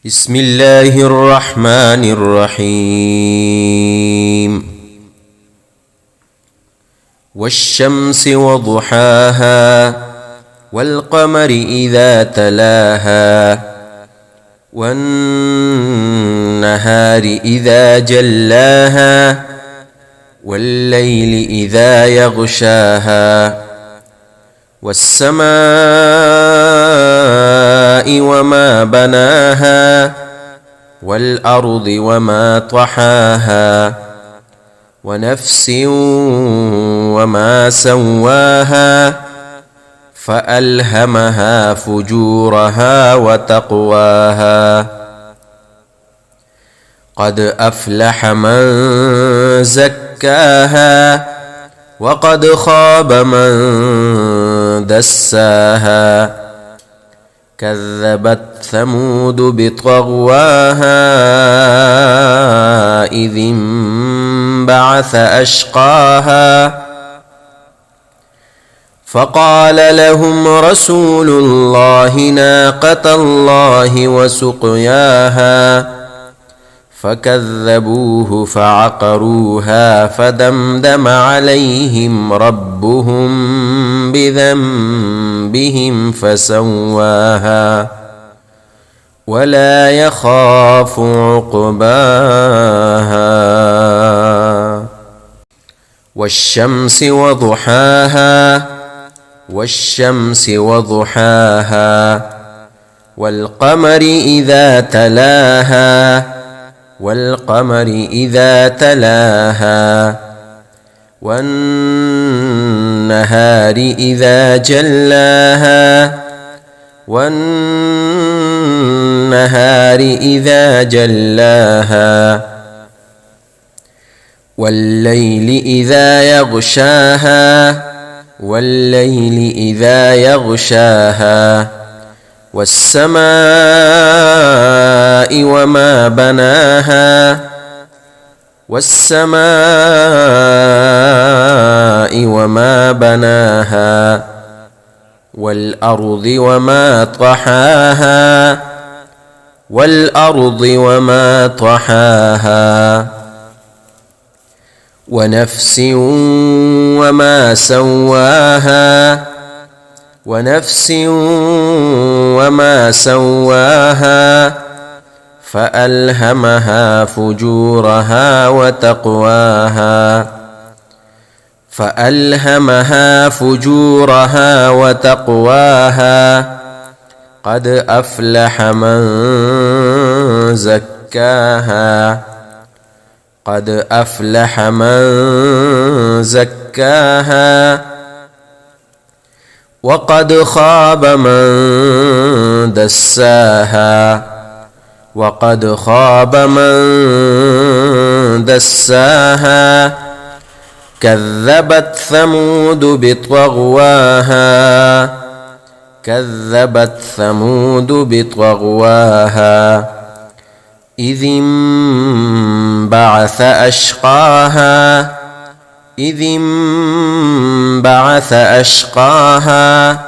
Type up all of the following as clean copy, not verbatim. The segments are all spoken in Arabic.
بسم الله الرحمن الرحيم والشمس وضحاها والقمر إذا تلاها والنهار إذا جلاها والليل إذا يغشاها والسماء وما بناها والأرض وما طحاها ونفس وما سواها فألهمها فجورها وتقواها قد أفلح من زكاها وقد خاب من دساها كذبت ثمود بطغواها إذ انبعث أشقاها فقال لهم رسول الله ناقة الله وسقياها فكذبوه فعقروها فدمدم عليهم ربهم بذنبهم فسواها ولا يخاف عقباها والشمس وضحاها والشمس وضحاها والقمر إذا تلاها والقمر إذا تلاها والنهار إذا جلاها والنهار إذا جلاها والليل إذا يغشاها والليل إذا يغشاها والسماء وما بناها والسماء وما بناها والأرض وما طحاها والأرض وما طحاها ونفس وما سواها ونفس وما سواها فألهمها فجورها وتقواها فألهمها فجورها وتقواها قد أفلح من زكاها قد أفلح من زكاها وقد خاب من دساها وقد خاب من دساها كذبت ثمود بطغواها كذبت ثمود بطغواها إذ انبعث أشقاها إذ انبعث أشقاها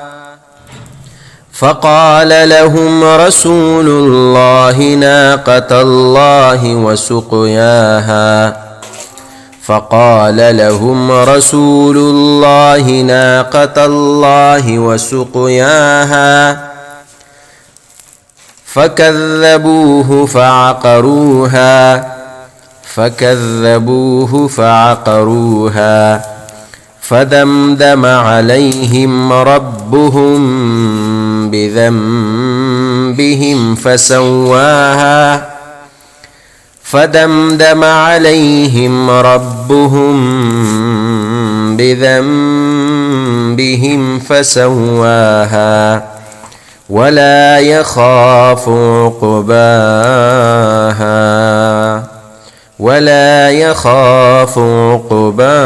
فقال لهم رسول الله ناقة الله وسقياها فقال لهم رسول الله ناقة الله وسقياها فكذبوه فعقروها فدمدم عليهم ربهم بذنبهم فسواها فدمدم عليهم ربهم بذنبهم فسواها ولا يخاف عقباها ولا يخاف عقباها